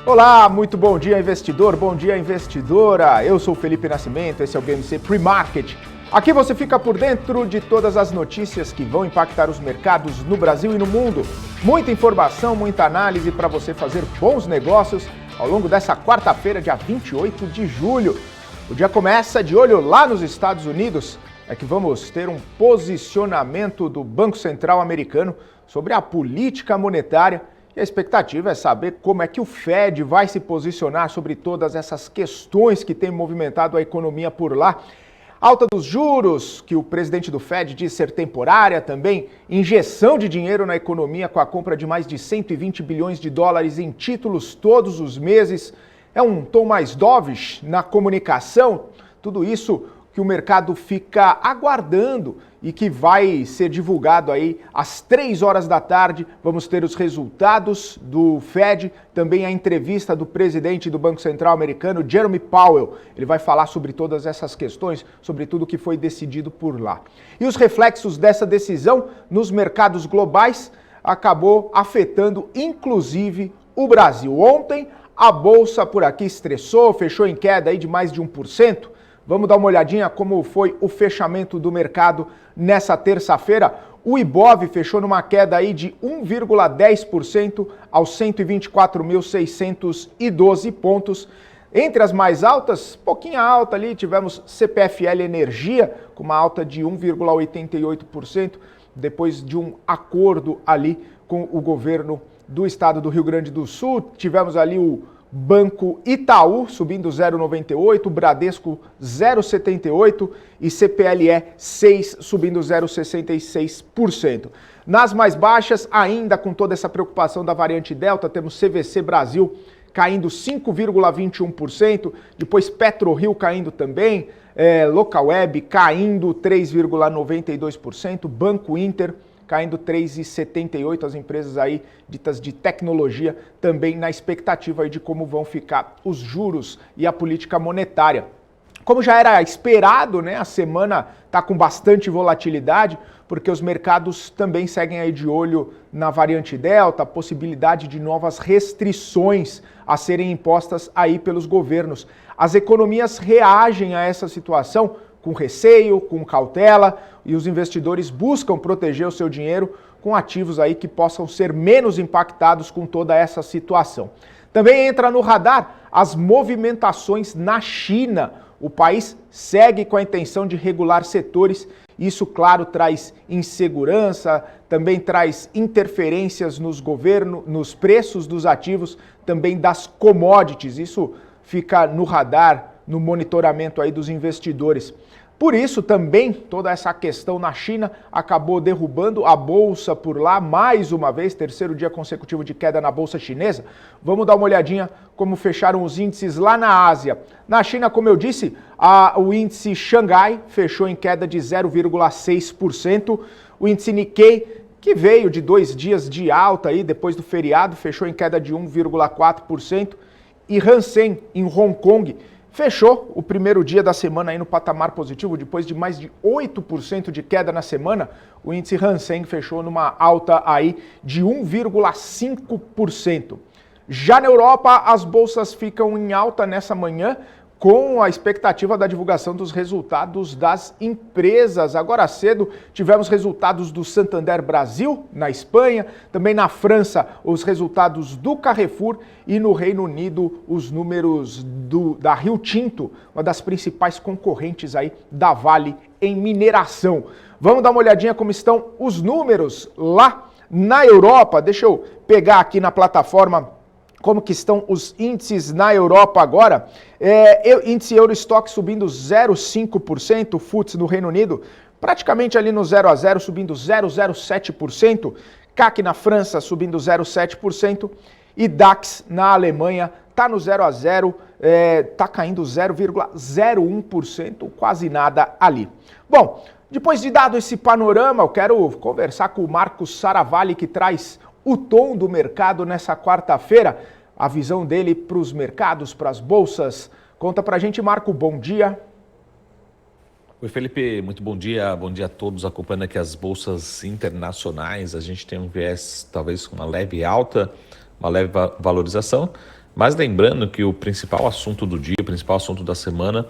Olá, muito bom dia, investidor, bom dia, investidora. Eu sou o Felipe Nascimento, esse é o BMC Pre-Market. Aqui você fica por dentro de todas as notícias que vão impactar os mercados no Brasil e no mundo. Muita informação, muita análise para você fazer bons negócios ao longo dessa quarta-feira, dia 28 de julho. O dia começa de olho lá nos Estados Unidos. É que vamos ter um posicionamento do Banco Central americano sobre a política monetária. E a expectativa é saber como é que o Fed vai se posicionar sobre todas essas questões que têm movimentado a economia por lá. Alta dos juros, que o presidente do Fed diz ser temporária, também injeção de dinheiro na economia com a compra de mais de 120 bilhões de dólares em títulos todos os meses. É um tom mais dovish na comunicação, tudo isso que o mercado fica aguardando e que vai ser divulgado aí às 3 horas da tarde. Vamos ter os resultados do Fed, também a entrevista do presidente do Banco Central americano, Jerome Powell. Ele vai falar sobre todas essas questões, sobre tudo que foi decidido por lá. E os reflexos dessa decisão nos mercados globais acabou afetando inclusive o Brasil. Ontem a bolsa por aqui estressou, fechou em queda aí de mais de 1%. Vamos dar uma olhadinha como foi o fechamento do mercado nessa terça-feira. O Ibov fechou numa queda aí de 1,10% aos 124.612 pontos. Entre as mais altas, pouquinho alta ali, tivemos CPFL Energia com uma alta de 1,88%, depois de um acordo ali com o governo do estado do Rio Grande do Sul. Tivemos ali o Banco Itaú subindo 0,98%, Bradesco 0,78% e CPLE 6 subindo 0,66%. Nas mais baixas, ainda com toda essa preocupação da variante Delta, temos CVC Brasil caindo 5,21%, depois PetroRio caindo também, Localweb caindo 3,92%, Banco Inter caindo 3,78%, as empresas aí ditas de tecnologia, também na expectativa aí de como vão ficar os juros e a política monetária. Como já era esperado, né, a semana está com bastante volatilidade, porque os mercados também seguem aí de olho na variante Delta, a possibilidade de novas restrições a serem impostas aí pelos governos. As economias reagem a essa situação com receio, com cautela, e os investidores buscam proteger o seu dinheiro com ativos aí que possam ser menos impactados com toda essa situação. Também entra no radar as movimentações na China. O país segue com a intenção de regular setores. Isso, claro, traz insegurança, também traz interferências nos preços dos ativos, também das commodities. Isso fica no radar, no monitoramento aí dos investidores. Por isso, também, toda essa questão na China acabou derrubando a bolsa por lá, mais uma vez, terceiro dia consecutivo de queda na bolsa chinesa. Vamos dar uma olhadinha como fecharam os índices lá na Ásia. Na China, como eu disse, o índice Xangai fechou em queda de 0,6%. O índice Nikkei, que veio de 2 dias de alta aí, depois do feriado, fechou em queda de 1,4%. E Hang Seng, em Hong Kong, fechou o primeiro dia da semana aí no patamar positivo, depois de mais de 8% de queda na semana. O índice Hang Seng fechou numa alta aí de 1,5%. Já na Europa, as bolsas ficam em alta nessa manhã, com a expectativa da divulgação dos resultados das empresas. Agora cedo tivemos resultados do Santander Brasil, na Espanha, também na França os resultados do Carrefour e no Reino Unido os números da Rio Tinto, uma das principais concorrentes aí da Vale em mineração. Vamos dar uma olhadinha como estão os números lá na Europa. Deixa eu pegar aqui na plataforma como que estão os índices na Europa agora. Índice Eurostock subindo 0,5%, o FTSE no Reino Unido praticamente ali no 0 a 0, subindo 0,07%, CAC na França subindo 0,7% e DAX na Alemanha está no 0 a 0, está caindo 0,01%, quase nada ali. Bom, depois de dado esse panorama, eu quero conversar com o Marcos Saravalli, que traz o tom do mercado nessa quarta-feira, a visão dele para os mercados, para as bolsas. Conta pra gente, Marco, bom dia. Oi, Felipe, muito bom dia a todos acompanhando aqui as bolsas internacionais. A gente tem um viés talvez com uma leve alta, uma leve valorização, Mas lembrando que o principal assunto do dia, o principal assunto da semana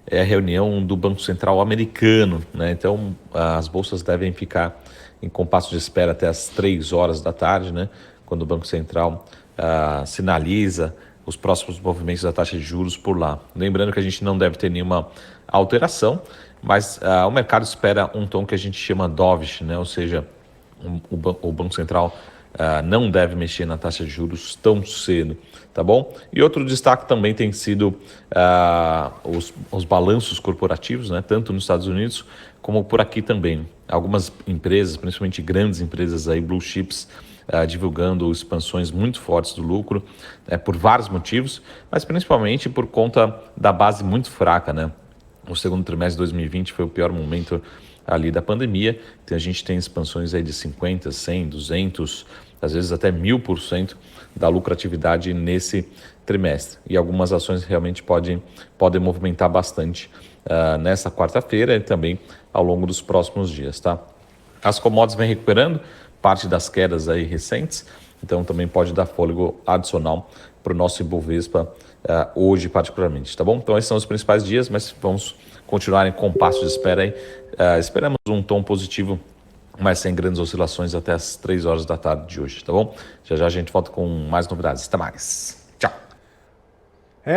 é a reunião do Banco Central americano, né? Então, as bolsas devem ficar em compasso de espera até as 3 horas da tarde, né? Quando o Banco Central sinaliza os próximos movimentos da taxa de juros por lá. Lembrando que a gente não deve ter nenhuma alteração, mas o mercado espera um tom que a gente chama dovish, né? Ou seja, o Banco Central não deve mexer na taxa de juros tão cedo, tá bom? E outro destaque também tem sido os balanços corporativos, né? Tanto nos Estados Unidos como por aqui também. Algumas empresas, principalmente grandes empresas aí, blue chips, divulgando expansões muito fortes do lucro, por vários motivos, mas principalmente por conta da base muito fraca, né? O segundo trimestre de 2020 foi o pior momento ali da pandemia, então a gente tem expansões aí de 50, 100, 200, às vezes até 1000% da lucratividade nesse trimestre. E algumas ações realmente podem movimentar bastante nessa quarta-feira e também ao longo dos próximos dias, tá? As commodities vêm recuperando parte das quedas aí recentes, então também pode dar fôlego adicional para o nosso Ibovespa hoje particularmente, tá bom? Então esses são os principais dias, mas vamos continuar em compasso de espera aí. Esperamos um tom positivo, mas sem grandes oscilações até as 3 horas da tarde de hoje, tá bom? Já já a gente volta com mais novidades. Até mais. Tchau.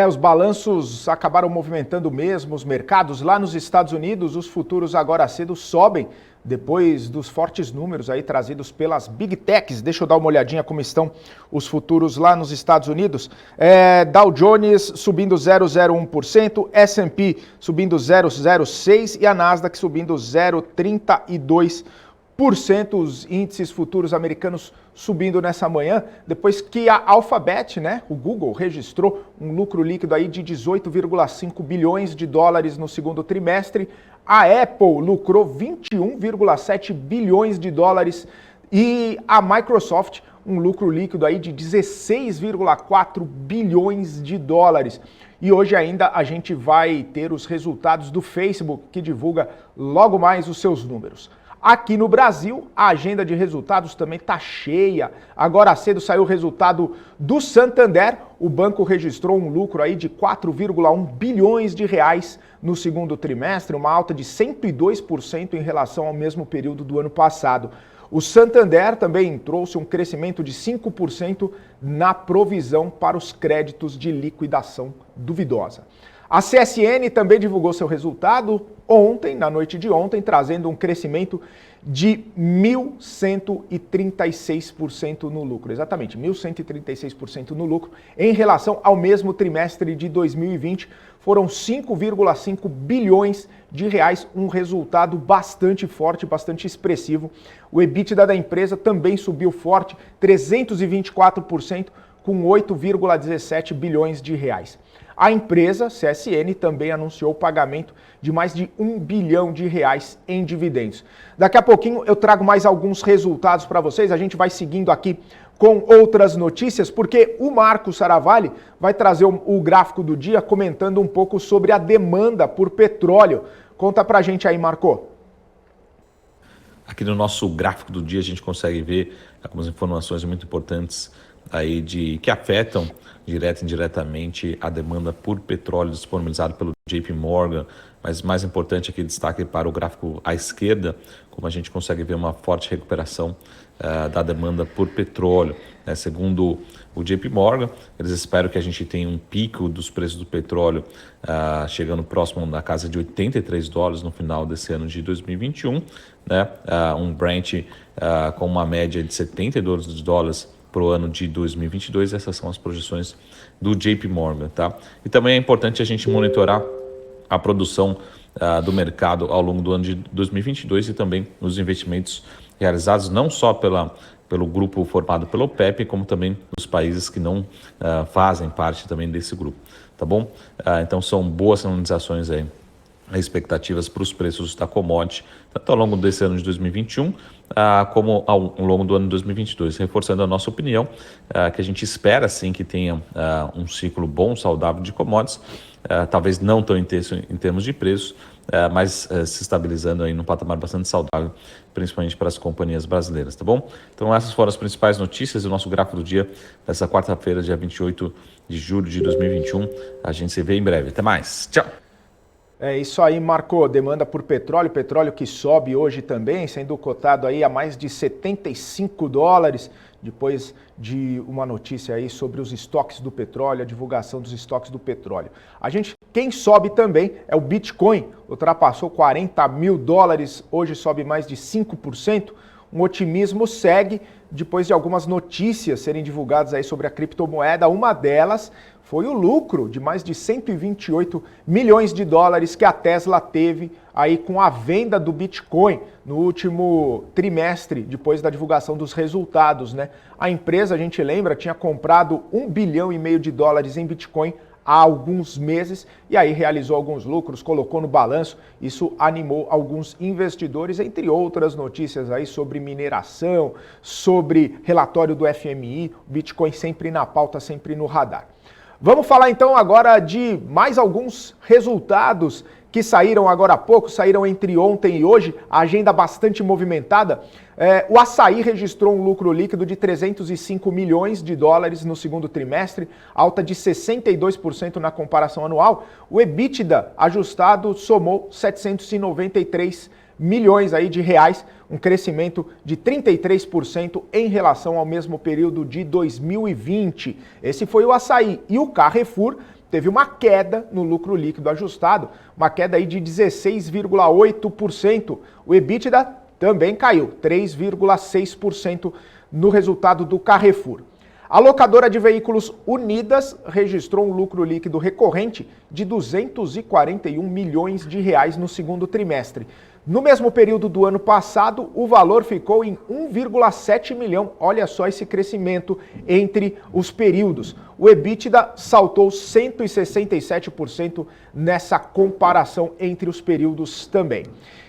Os balanços acabaram movimentando mesmo os mercados. Lá nos Estados Unidos, os futuros agora cedo sobem depois dos fortes números aí trazidos pelas Big Techs. Deixa eu dar uma olhadinha como estão os futuros lá nos Estados Unidos. Dow Jones subindo 0,01%, S&P subindo 0,06% e a Nasdaq subindo 0,32%. Os índices futuros americanos subindo nessa manhã, depois que a Alphabet, né, o Google, registrou um lucro líquido aí de 18,5 bilhões de dólares no segundo trimestre. A Apple lucrou 21,7 bilhões de dólares e a Microsoft um lucro líquido aí de 16,4 bilhões de dólares. E hoje ainda a gente vai ter os resultados do Facebook, que divulga logo mais os seus números. Aqui no Brasil, a agenda de resultados também está cheia. Agora cedo saiu o resultado do Santander. O banco registrou um lucro aí de 4,1 bilhões de reais no segundo trimestre, uma alta de 102% em relação ao mesmo período do ano passado. O Santander também trouxe um crescimento de 5% na provisão para os créditos de liquidação duvidosa. A CSN também divulgou seu resultado ontem, na noite de ontem, trazendo um crescimento de 1.136% no lucro. Exatamente, 1.136% no lucro em relação ao mesmo trimestre de 2020. Foram 5,5 bilhões de reais, um resultado bastante forte, bastante expressivo. O EBITDA da empresa também subiu forte, 324%, com 8,17 bilhões de reais. A empresa, CSN, também anunciou o pagamento de mais de 1 bilhão de reais em dividendos. Daqui a pouquinho eu trago mais alguns resultados para vocês, a gente vai seguindo aqui com outras notícias, porque o Marco Saravalli vai trazer o gráfico do dia comentando um pouco sobre a demanda por petróleo. Conta pra gente aí, Marco. Aqui no nosso gráfico do dia a gente consegue ver algumas informações muito importantes aí que afetam direta e indiretamente a demanda por petróleo disponibilizado pelo JP Morgan, mas mais importante aqui destaque para o gráfico à esquerda, como a gente consegue ver uma forte recuperação da demanda por petróleo. Segundo o JP Morgan, eles esperam que a gente tenha um pico dos preços do petróleo chegando próximo da casa de $83 no final desse ano de 2021, né? Um Brent com uma média de $72 para o ano de 2022, essas são as projeções do JP Morgan, tá? E também é importante a gente monitorar a produção do mercado ao longo do ano de 2022 e também os investimentos realizados não só pelo grupo formado pelo OPEP, como também os países que não fazem parte também desse grupo, tá bom? Então são boas sinalizações aí, expectativas para os preços da commodity, tanto ao longo desse ano de 2021, como ao longo do ano de 2022, reforçando a nossa opinião, que a gente espera sim que tenha um ciclo bom, saudável de commodities, talvez não tão intenso em termos de preços, mas se estabilizando aí num patamar bastante saudável, principalmente para as companhias brasileiras, tá bom? Então essas foram as principais notícias do nosso gráfico do dia dessa quarta-feira, dia 28 de julho de 2021. A gente se vê em breve. Até mais. Tchau! É isso aí, Marco. Demanda por petróleo que sobe hoje também, sendo cotado aí a mais de $75, depois de uma notícia aí sobre os estoques do petróleo, a divulgação dos estoques do petróleo. Quem sobe também é o Bitcoin, ultrapassou $40 mil, hoje sobe mais de 5%. Um otimismo segue depois de algumas notícias serem divulgadas aí sobre a criptomoeda. Uma delas foi o lucro de mais de $128 milhões que a Tesla teve aí com a venda do Bitcoin no último trimestre, depois da divulgação dos resultados, né? A empresa, a gente lembra, tinha comprado $1,5 bilhão em Bitcoin há alguns meses e aí realizou alguns lucros, colocou no balanço. Isso animou alguns investidores, entre outras notícias aí sobre mineração, sobre relatório do FMI, Bitcoin sempre na pauta, sempre no radar. Vamos falar então agora de mais alguns resultados que saíram agora há pouco, saíram entre ontem e hoje, a agenda bastante movimentada. O Açaí registrou um lucro líquido de $305 milhões no segundo trimestre, alta de 62% na comparação anual. O EBITDA ajustado somou 793 milhões aí de reais, um crescimento de 33% em relação ao mesmo período de 2020. Esse foi o Açaí. E o Carrefour teve uma queda no lucro líquido ajustado, uma queda aí de 16,8%. O EBITDA também caiu, 3,6% no resultado do Carrefour. A locadora de veículos Unidas registrou um lucro líquido recorrente de 241 milhões de reais no segundo trimestre. No mesmo período do ano passado, o valor ficou em 1,7 milhão. Olha só esse crescimento entre os períodos. O EBITDA saltou 167% nessa comparação entre os períodos também.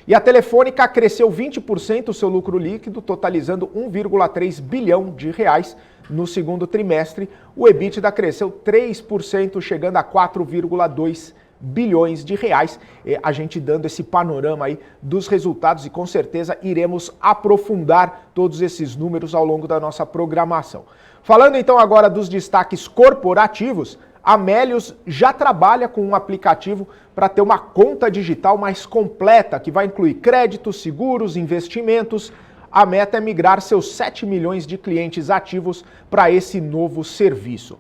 E a Telefônica cresceu 20% o seu lucro líquido, totalizando 1,3 bilhão de reais no segundo trimestre. O EBITDA cresceu 3%, chegando a 4,2 bilhões de reais, a gente dando esse panorama aí dos resultados e com certeza iremos aprofundar todos esses números ao longo da nossa programação. Falando então agora dos destaques corporativos, a Melius já trabalha com um aplicativo para ter uma conta digital mais completa, que vai incluir créditos, seguros, investimentos. A meta é migrar seus 7 milhões de clientes ativos para esse novo serviço.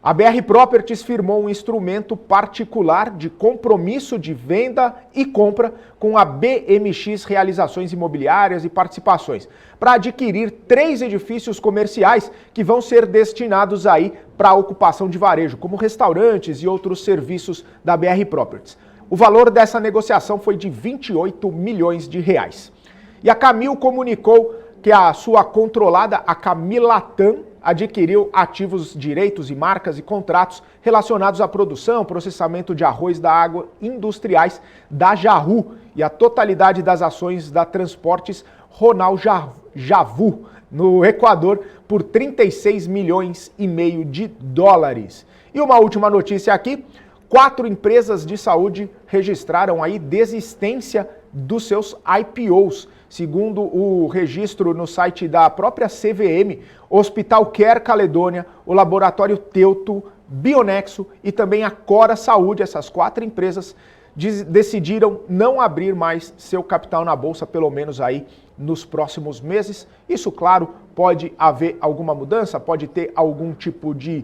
A BR Properties firmou um instrumento particular de compromisso de venda e compra com a BMX Realizações Imobiliárias e Participações, para adquirir 3 edifícios comerciais que vão ser destinados aí para a ocupação de varejo, como restaurantes e outros serviços da BR Properties. O valor dessa negociação foi de 28 milhões de reais. E a Camil comunicou que a sua controlada, a Camilatam, adquiriu ativos, direitos e marcas e contratos relacionados à produção, processamento de arroz da água industriais da Jahu e a totalidade das ações da Transportes Ronal Javu, no Equador, por 36 milhões e meio de dólares. E uma última notícia aqui, 4 empresas de saúde registraram aí desistência dos seus IPOs. Segundo o registro no site da própria CVM, Hospital Care Caledônia, o Laboratório Teuto, Bionexo e também a Cora Saúde, essas 4 empresas decidiram não abrir mais seu capital na Bolsa, pelo menos aí nos próximos meses. Isso, claro, pode haver alguma mudança, pode ter algum tipo de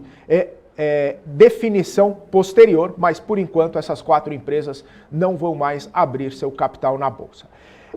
definição posterior, mas por enquanto essas 4 empresas não vão mais abrir seu capital na Bolsa.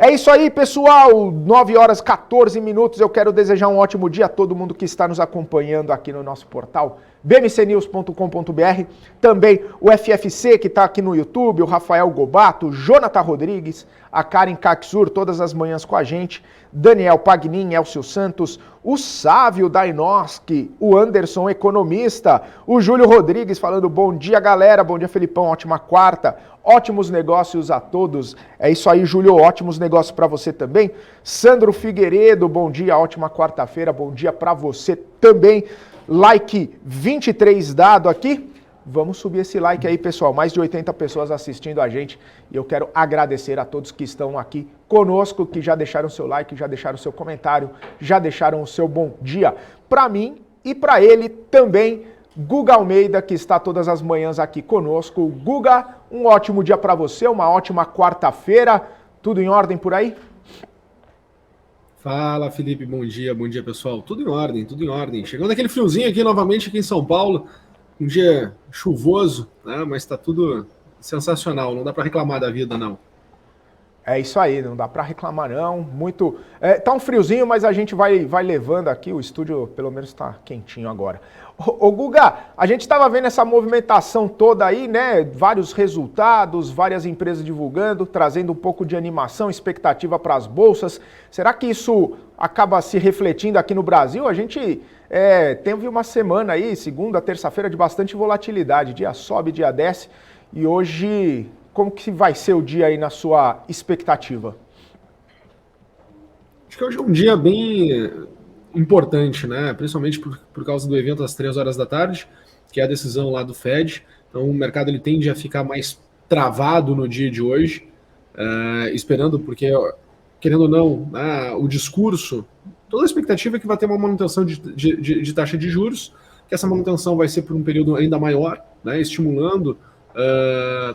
É isso aí, pessoal, 9 horas 14 minutos, eu quero desejar um ótimo dia a todo mundo que está nos acompanhando aqui no nosso portal bmcnews.com.br, também o FFC que está aqui no YouTube, o Rafael Gobato, o Jonathan Rodrigues, a Karen Kaksur, todas as manhãs com a gente, Daniel Pagnin, Elcio Santos, o Sávio Dainoski, o Anderson Economista, o Júlio Rodrigues falando bom dia galera, bom dia Felipão, ótima quarta, ótimos negócios a todos, é isso aí Júlio, ótimos negócios para você também, Sandro Figueiredo, bom dia, ótima quarta-feira, bom dia para você também, like 23 dado aqui, Vamos subir esse like aí, pessoal. Mais de 80 pessoas assistindo a gente e eu quero agradecer a todos que estão aqui conosco, que já deixaram seu like, já deixaram seu comentário, já deixaram o seu bom dia. Para mim e para ele também, Guga Almeida, que está todas as manhãs aqui conosco. Guga, um ótimo dia para você, uma ótima quarta-feira. Tudo em ordem por aí? Fala, Felipe, bom dia pessoal. Tudo em ordem, tudo em ordem. Chegando aquele friozinho aqui novamente aqui em São Paulo, um dia chuvoso, né? Mas está tudo sensacional, não dá para reclamar da vida, não. É isso aí, não dá para reclamar não, muito... tá um friozinho, mas a gente vai levando aqui, o estúdio pelo menos está quentinho agora. Ô Guga, a gente estava vendo essa movimentação toda aí, né, vários resultados, várias empresas divulgando, trazendo um pouco de animação, expectativa para as bolsas. Será que isso acaba se refletindo aqui no Brasil? A gente teve uma semana aí, segunda, terça-feira, de bastante volatilidade, dia sobe, dia desce, e hoje... Como que vai ser o dia aí na sua expectativa? Acho que hoje é um dia bem importante, né? Principalmente por causa do evento às 3 horas da tarde, que é a decisão lá do Fed. Então o mercado ele tende a ficar mais travado no dia de hoje, esperando, porque, querendo ou não, né, o discurso, toda a expectativa é que vai ter uma manutenção de taxa de juros, que essa manutenção vai ser por um período ainda maior, né, estimulando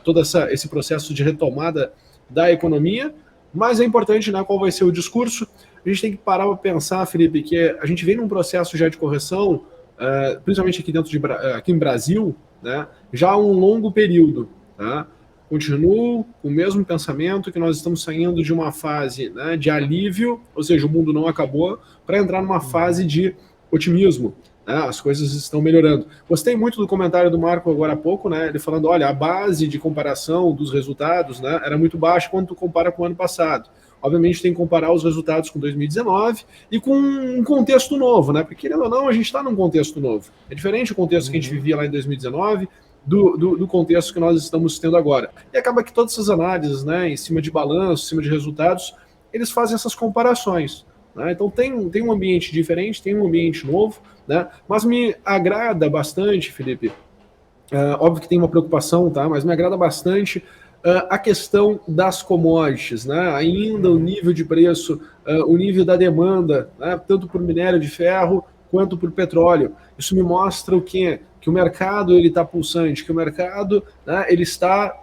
todo esse processo de retomada da economia, mas é importante, né, qual vai ser o discurso. A gente tem que parar para pensar, Felipe, que a gente vem num processo já de correção, principalmente aqui em Brasil, né, já há um longo período. Tá? Continuo com o mesmo pensamento que nós estamos saindo de uma fase, né, de alívio, ou seja, o mundo não acabou, para entrar numa fase de otimismo. As coisas estão melhorando. Gostei muito do comentário do Marco agora há pouco, né? Ele falando, olha, a base de comparação dos resultados, né, era muito baixa quando tu compara com o ano passado. Obviamente tem que comparar os resultados com 2019 e com um contexto novo, né? Porque, querendo ou não, a gente está num contexto novo. É diferente o contexto que a gente vivia lá em 2019 do contexto que nós estamos tendo agora. E acaba que todas essas análises, né, em cima de balanço, em cima de resultados, eles fazem essas comparações. Então tem um ambiente diferente, tem um ambiente novo, né? Mas me agrada bastante, Felipe, óbvio que tem uma preocupação, tá? Mas me agrada bastante a questão das commodities, né? Ainda o nível de preço, o nível da demanda, né? Tanto por minério de ferro quanto por petróleo. Isso me mostra o quê? Que o mercado está pulsante, que o mercado, né, ele está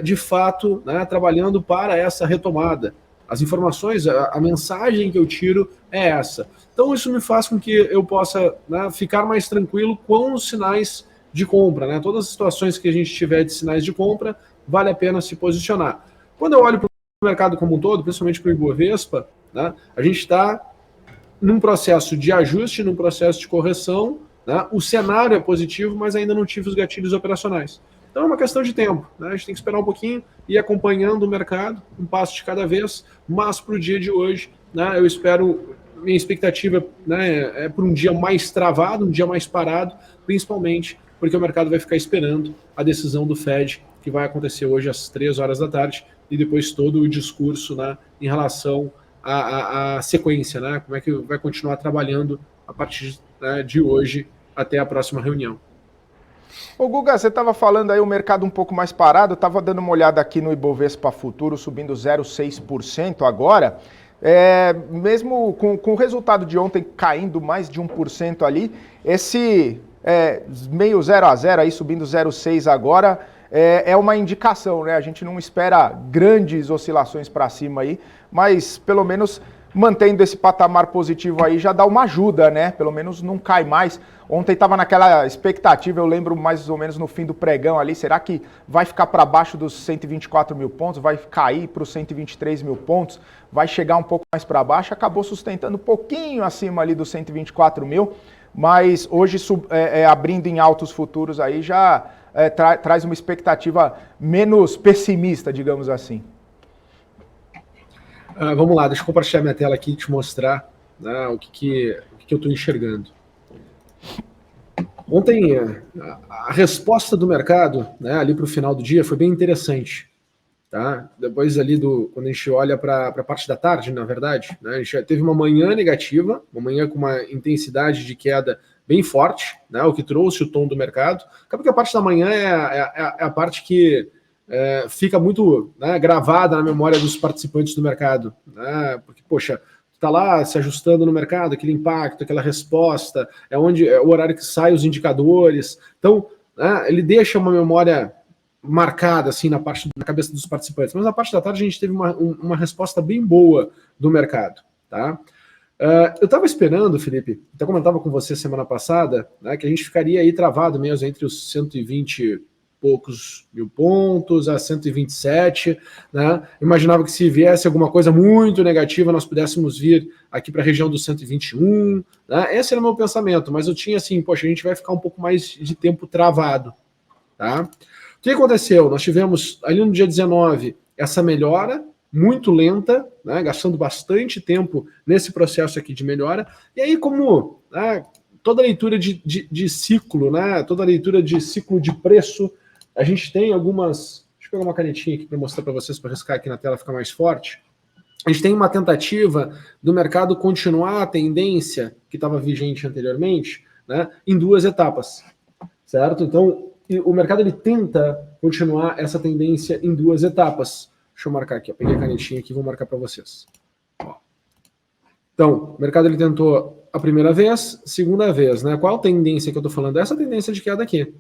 de fato, né, trabalhando para essa retomada. As informações, a mensagem que eu tiro é essa. Então isso me faz com que eu possa, né, ficar mais tranquilo com os sinais de compra. Né? Todas as situações que a gente tiver de sinais de compra, vale a pena se posicionar. Quando eu olho para o mercado como um todo, principalmente para o Ibovespa, né, a gente está num processo de ajuste, num processo de correção. Né? O cenário é positivo, mas ainda não tive os gatilhos operacionais. Então é uma questão de tempo, né? A gente tem que esperar um pouquinho e ir acompanhando o mercado, um passo de cada vez, mas para o dia de hoje, né, eu espero, minha expectativa, né, é por um dia mais travado, um dia mais parado, principalmente porque o mercado vai ficar esperando a decisão do Fed, que vai acontecer hoje às 3 horas da tarde, e depois todo o discurso, né, em relação à sequência, né, como é que vai continuar trabalhando a partir, né, de hoje até a próxima reunião. Ô Guga, você estava falando aí o mercado um pouco mais parado, eu estava dando uma olhada aqui no Ibovespa Futuro, subindo 0,6% agora, mesmo com o resultado de ontem caindo mais de 1% ali, esse meio 0 a 0 aí subindo 0,6 agora, é uma indicação, né? A gente não espera grandes oscilações para cima aí, mas pelo menos mantendo esse patamar positivo aí já dá uma ajuda, né? Pelo menos não cai mais. Ontem estava naquela expectativa, eu lembro mais ou menos no fim do pregão ali, será que vai ficar para baixo dos 124 mil pontos, vai cair para os 123 mil pontos, vai chegar um pouco mais para baixo, acabou sustentando um pouquinho acima ali dos 124 mil, mas hoje abrindo em altos futuros aí já traz uma expectativa menos pessimista, digamos assim. Vamos lá, deixa eu compartilhar minha tela aqui e te mostrar, né, o que eu estou enxergando. Ontem, a resposta do mercado, né, ali para o final do dia foi bem interessante. Tá? Depois ali, quando a gente olha para a parte da tarde, na verdade, né, a gente já teve uma manhã negativa, uma manhã com uma intensidade de queda bem forte, né, o que trouxe o tom do mercado. Acaba que a parte da manhã é a parte que fica muito, né, gravada na memória dos participantes do mercado, né, porque, poxa, está lá se ajustando no mercado, aquele impacto, aquela resposta, é o horário que saem os indicadores. Então, né, ele deixa uma memória marcada assim na cabeça dos participantes. Mas na parte da tarde a gente teve uma resposta bem boa do mercado, tá? Eu estava esperando, Felipe, até comentava com você semana passada, né, que a gente ficaria aí travado mesmo entre os 120 poucos mil pontos a 127, né? Imaginava que se viesse alguma coisa muito negativa, nós pudéssemos vir aqui para a região dos 121, né? Esse era o meu pensamento, mas eu tinha assim, poxa, a gente vai ficar um pouco mais de tempo travado, tá? O que aconteceu? Nós tivemos ali no dia 19 essa melhora muito lenta, né, gastando bastante tempo nesse processo aqui de melhora, e aí como, né, toda leitura de ciclo, né, toda leitura de ciclo de preço, a gente tem algumas... Deixa eu pegar uma canetinha aqui para mostrar para vocês, para riscar aqui na tela, ficar mais forte. A gente tem uma tentativa do mercado continuar a tendência que estava vigente anteriormente, né, em duas etapas, certo? Então, o mercado ele tenta continuar essa tendência em duas etapas. Deixa eu marcar aqui, ó. Peguei a canetinha aqui e vou marcar para vocês. Ó. Então, o mercado ele tentou a primeira vez, segunda vez, né? Qual tendência que eu estou falando? Essa tendência de queda aqui.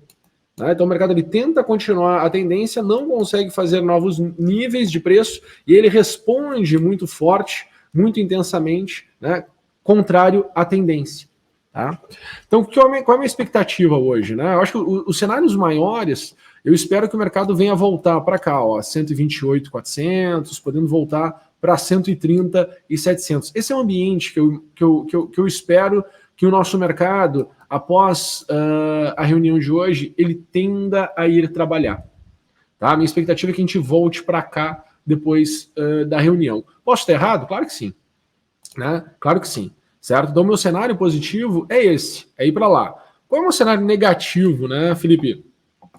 Né? Então, o mercado ele tenta continuar a tendência, não consegue fazer novos níveis de preço e ele responde muito forte, muito intensamente, né? Contrário à tendência. Tá? Então, qual é a minha expectativa hoje? Né? Eu acho que os cenários maiores, eu espero que o mercado venha voltar para cá, ó, 128.400, podendo voltar para 130.700. Esse é o ambiente que eu espero que o nosso mercado, após a reunião de hoje, ele tenda a ir trabalhar. Tá? A minha expectativa é que a gente volte para cá depois da reunião. Posso estar errado? Claro que sim. Né? Claro que sim. Certo? Então, o meu cenário positivo é esse, é ir para lá. Qual é o meu cenário negativo, né, Felipe?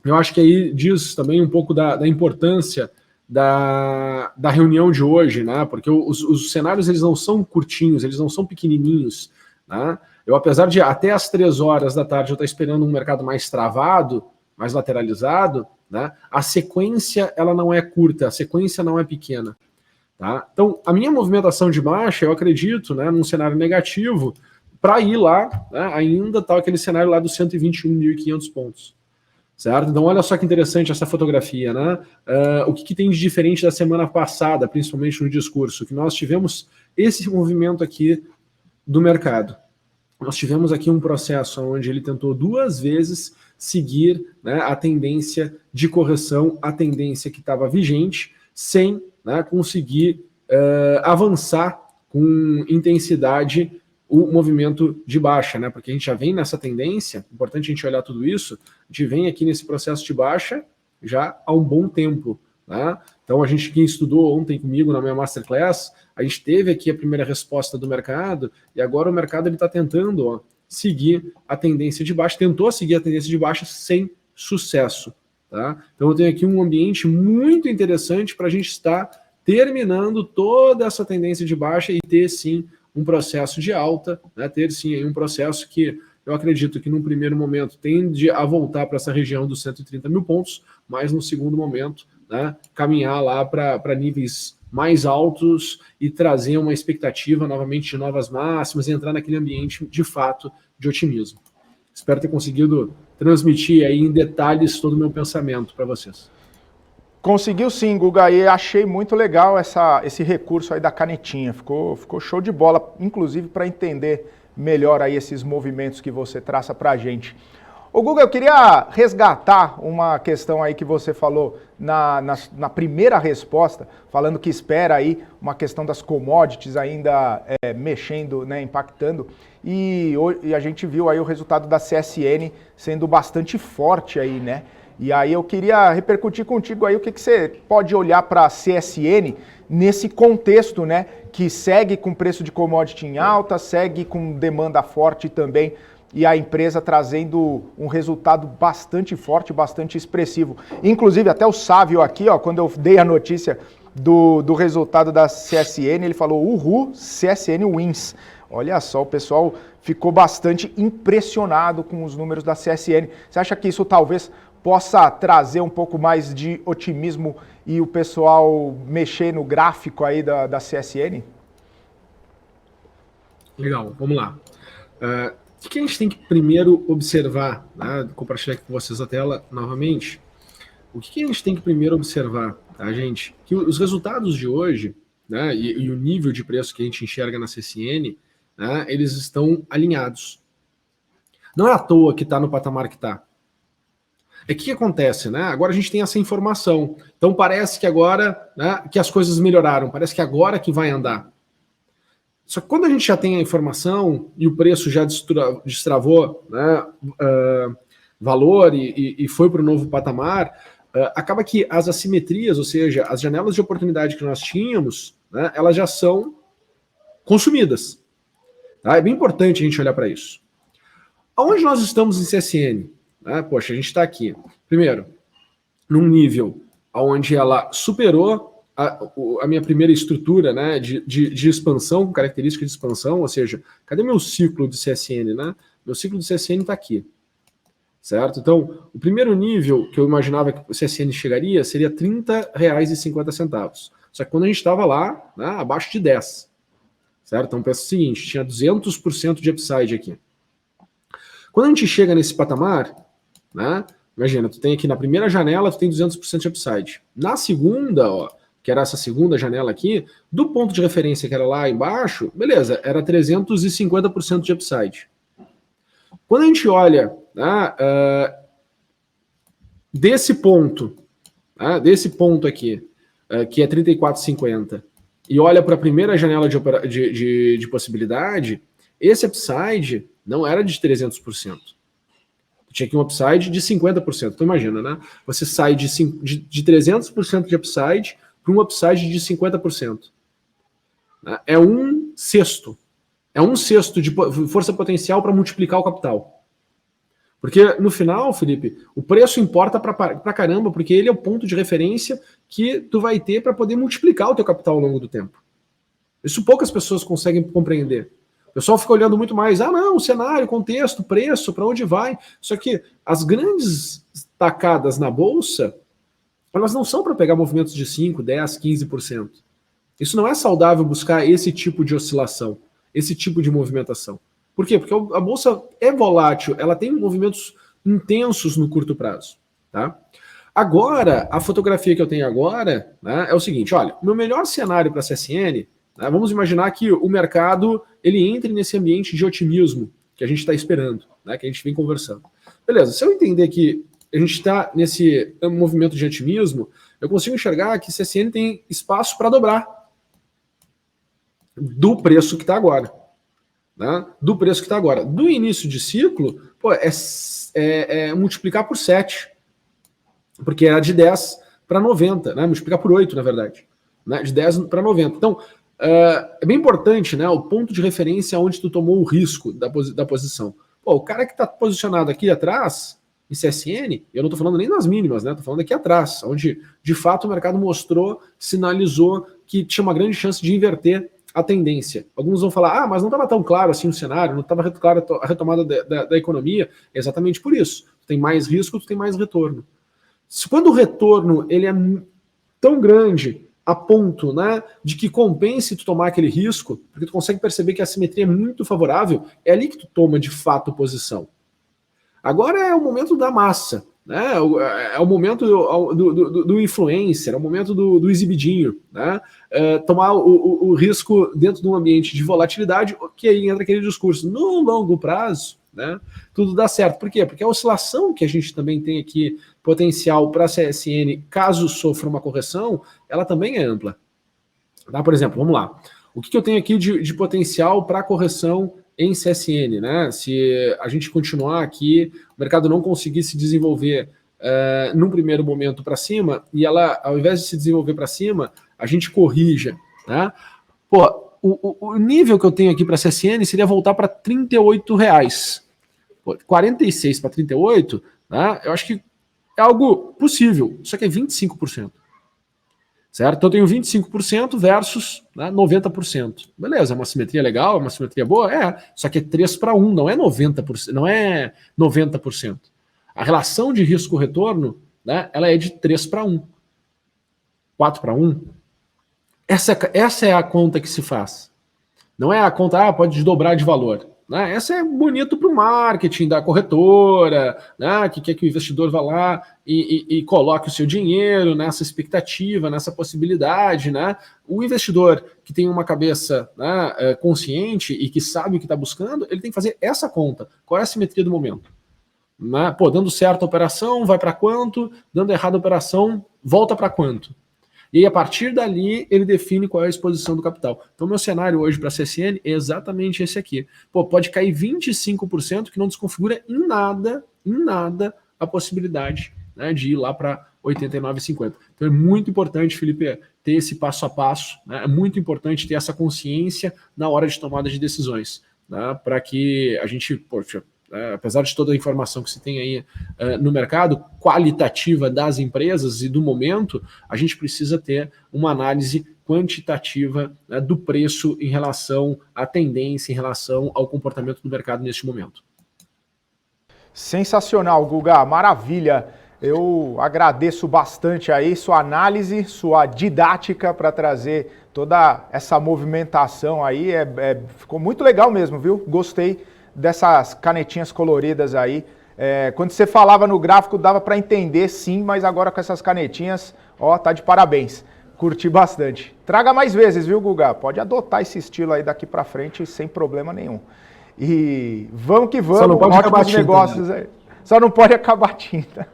Eu acho que aí diz também um pouco da importância da reunião de hoje, né? Porque os cenários eles não são curtinhos, eles não são pequenininhos, né? Eu, apesar de até às 3 horas da tarde eu estar esperando um mercado mais travado, mais lateralizado, né? A sequência ela não é curta, a sequência não é pequena. Tá? Então, a minha movimentação de baixa, eu acredito, né, num cenário negativo, para ir lá, né, ainda tá aquele cenário lá dos 121.500 pontos. Certo? Então, olha só que interessante essa fotografia. Né? O que tem de diferente da semana passada, principalmente no discurso, que nós tivemos esse movimento aqui do mercado. Nós tivemos aqui um processo onde ele tentou 2 vezes seguir, né, a tendência de correção, a tendência que estava vigente, sem, né, conseguir avançar com intensidade o movimento de baixa, né? Porque a gente já vem nessa tendência, importante a gente olhar tudo isso, a gente vem aqui nesse processo de baixa já há um bom tempo, né? Então a gente, quem estudou ontem comigo na minha Masterclass, a gente teve aqui a primeira resposta do mercado e agora o mercado está tentando, ó, seguir a tendência de baixa, tentou seguir a tendência de baixa sem sucesso. Tá? Então eu tenho aqui um ambiente muito interessante para a gente estar terminando toda essa tendência de baixa e ter sim um processo de alta, né? Ter sim aí um processo que eu acredito que num primeiro momento tende a voltar para essa região dos 130 mil pontos, mas no segundo momento, né, caminhar lá para níveis mais altos e trazer uma expectativa novamente de novas máximas e entrar naquele ambiente de fato de otimismo. Espero ter conseguido transmitir aí em detalhes todo o meu pensamento para vocês. Conseguiu sim, Guga, e achei muito legal esse recurso aí da canetinha, ficou show de bola, inclusive para entender melhor aí esses movimentos que você traça para a gente. Ô Guga, eu queria resgatar uma questão aí que você falou na primeira resposta, falando que espera aí uma questão das commodities ainda mexendo, né, impactando, e a gente viu aí o resultado da CSN sendo bastante forte aí, né? E aí eu queria repercutir contigo aí o que você pode olhar para a CSN nesse contexto, né, que segue com preço de commodity em alta, segue com demanda forte também, e a empresa trazendo um resultado bastante forte, bastante expressivo. Inclusive até o Sávio aqui, ó, quando eu dei a notícia do resultado da CSN, ele falou, uhul, CSN wins. Olha só, o pessoal ficou bastante impressionado com os números da CSN. Você acha que isso talvez possa trazer um pouco mais de otimismo e o pessoal mexer no gráfico aí da CSN? Legal, vamos lá. O que a gente tem que primeiro observar? Né? Vou compartilhar aqui com vocês a tela novamente. O que a gente tem que primeiro observar, tá, gente? Que os resultados de hoje, né, e o nível de preço que a gente enxerga na CSN, né, eles estão alinhados. Não é à toa que está no patamar que está. É que acontece, né? Agora a gente tem essa informação. Então parece que agora, né, que as coisas melhoraram, parece que agora que vai andar. Só que quando a gente já tem a informação e o preço já destravou, né, valor e foi para o novo patamar, acaba que as assimetrias, ou seja, as janelas de oportunidade que nós tínhamos, né, elas já são consumidas. Tá? É bem importante a gente olhar para isso. Aonde nós estamos em CSN? Poxa, a gente está aqui, primeiro, num nível onde ela superou a minha primeira estrutura, né, de expansão, com característica de expansão, ou seja, cadê meu ciclo de CSN? Né? Meu ciclo de CSN está aqui, certo? Então, o primeiro nível que eu imaginava que o CSN chegaria seria R$ 30,50. Só que quando a gente estava lá, né, abaixo de 10, certo? Então, pensa o seguinte, tinha 200% de upside aqui. Quando a gente chega nesse patamar, né, imagina, tu tem aqui na primeira janela, tu tem 200% de upside. Na segunda, ó, que era essa segunda janela aqui, do ponto de referência que era lá embaixo, beleza, era 350% de upside. Quando a gente olha, né, desse ponto aqui, que é 34,50, e olha para a primeira janela de possibilidade, esse upside não era de 300%. Tinha aqui um upside de 50%. Então imagina, né? Você sai de 300% de upside para um upside de 50%. É um sexto. É um sexto de força potencial para multiplicar o capital. Porque no final, Felipe, o preço importa pra caramba, porque ele é o ponto de referência que tu vai ter para poder multiplicar o teu capital ao longo do tempo. Isso poucas pessoas conseguem compreender. O pessoal fica olhando muito mais, não, cenário, contexto, preço, para onde vai. Só que as grandes tacadas na bolsa, elas não são para pegar movimentos de 5%, 10%, 15%. Isso não é saudável buscar esse tipo de oscilação, esse tipo de movimentação. Por quê? Porque a bolsa é volátil, ela tem movimentos intensos no curto prazo. Tá? Agora, a fotografia que eu tenho agora, né, é o seguinte, olha, o meu melhor cenário para a CSN, né, vamos imaginar que o mercado ele entre nesse ambiente de otimismo que a gente está esperando, né, que a gente vem conversando. Beleza, se eu entender que a gente está nesse movimento de otimismo, eu consigo enxergar que CSN tem espaço para dobrar do preço que está agora. Né? Do preço que está agora. Do início de ciclo, pô, é multiplicar por 7. Porque era de 10 para 90, né? Multiplicar por 8, na verdade. Né? De 10 para 90. Então, é bem importante, né? O ponto de referência onde tu tomou o risco da posição. Pô, o cara que está posicionado aqui atrás, em CSN, eu não estou falando nem nas mínimas, né? Estou falando aqui atrás, onde de fato o mercado mostrou, sinalizou que tinha uma grande chance de inverter a tendência. Alguns vão falar, mas não estava tão claro assim o cenário, não estava claro a retomada da economia. É exatamente por isso. Tu tem mais risco, tu tem mais retorno. Quando o retorno ele é tão grande a ponto, né, de que compense tu tomar aquele risco, porque tu consegue perceber que a simetria é muito favorável, é ali que tu toma de fato posição. Agora é o momento da massa, né? É o momento do influencer, é o momento do exibidinho, né? Tomar o risco dentro de um ambiente de volatilidade, que aí entra aquele discurso. No longo prazo, né, tudo dá certo. Por quê? Porque a oscilação que a gente também tem aqui, potencial para a CSN, caso sofra uma correção, ela também é ampla. Tá? Por exemplo, vamos lá. O que eu tenho aqui de potencial para correção em CSN, né? Se a gente continuar aqui, o mercado não conseguir se desenvolver num primeiro momento para cima, e ela, ao invés de se desenvolver para cima, a gente corrija, né? Pô, o nível que eu tenho aqui para CSN seria voltar para R$ 38. Pô, 46 para 38, né? Eu acho que é algo possível, só que é 25%. certo? Então eu tenho 25% versus, né, 90%. Beleza, é uma simetria legal, é uma simetria boa? Só que é 3-1, não é 90%, não é 90%. A relação de risco-retorno, né, ela é de 3-1. 4-1. Essa é a conta que se faz. Não é a conta, pode desdobrar de valor. Né? Essa é bonito para o marketing da corretora, né? Que quer que o investidor vá lá e coloque o seu dinheiro nessa expectativa, nessa possibilidade. Né? O investidor que tem uma cabeça, né, consciente e que sabe o que está buscando, ele tem que fazer essa conta. Qual é a simetria do momento? Né? Pô, dando certo a operação, vai para quanto? Dando errado a operação, volta para quanto? E aí, a partir dali, ele define qual é a exposição do capital. Então, meu cenário hoje para a CSN é exatamente esse aqui. Pô, pode cair 25%, que não desconfigura em nada a possibilidade, né, de ir lá para 89,50. Então, é muito importante, Felipe, ter esse passo a passo, né? É muito importante ter essa consciência na hora de tomada de decisões, né, para que a gente, poxa, apesar de toda a informação que se tem aí no mercado, qualitativa das empresas e do momento, a gente precisa ter uma análise quantitativa, né, do preço em relação à tendência, em relação ao comportamento do mercado neste momento. Sensacional, Guga, maravilha. Eu agradeço bastante aí sua análise, sua didática para trazer toda essa movimentação aí. Ficou muito legal mesmo, viu? Gostei dessas canetinhas coloridas aí. Quando você falava no gráfico dava para entender sim, mas agora com essas canetinhas, ó, tá de parabéns. Curti bastante. Traga mais vezes, viu, Guga? Pode adotar esse estilo aí daqui para frente sem problema nenhum. E vamos que vamos. Só não pode acabar tinta, negócios, né? Aí. Só não pode acabar tinta.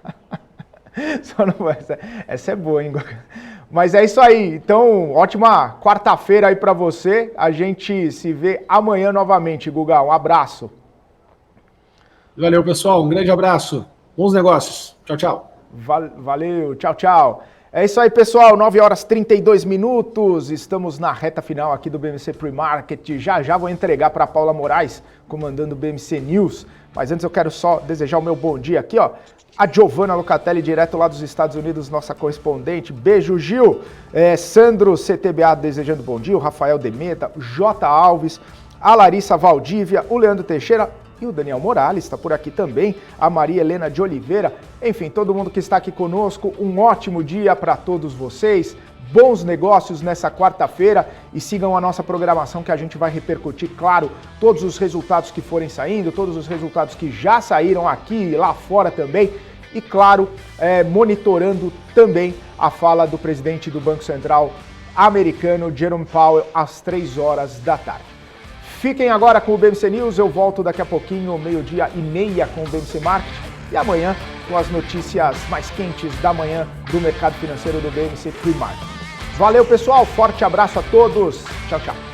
Só não vai. Essa é boa, hein, Guga? Mas é isso aí. Então, ótima quarta-feira aí para você. A gente se vê amanhã novamente, Guga. Um abraço. Valeu, pessoal. Um grande abraço. Bons negócios. Tchau, tchau. Valeu. Tchau, tchau. É isso aí, pessoal. 9h32. Estamos na reta final aqui do BMC Pre-Market. Já vou entregar para a Paula Moraes, comandando o BMC News. Mas antes eu quero só desejar o meu bom dia aqui, ó. A Giovana Locatelli, direto lá dos Estados Unidos, nossa correspondente. Beijo, Gil. Sandro CTBA desejando bom dia. O Rafael Demeta, o J. Alves, a Larissa Valdívia, o Leandro Teixeira e o Daniel Morales está por aqui também. A Maria Helena de Oliveira. Enfim, todo mundo que está aqui conosco. Um ótimo dia para todos vocês. Bons negócios nessa quarta-feira e sigam a nossa programação que a gente vai repercutir, claro, todos os resultados que forem saindo, todos os resultados que já saíram aqui e lá fora também e, claro, monitorando também a fala do presidente do Banco Central americano, Jerome Powell, às 15h. Fiquem agora com o BMC News, eu volto daqui a pouquinho, 12h30 com o BMC Market e amanhã com as notícias mais quentes da manhã do mercado financeiro do BMC Pre-Market. Valeu, pessoal. Forte abraço a todos. Tchau, tchau.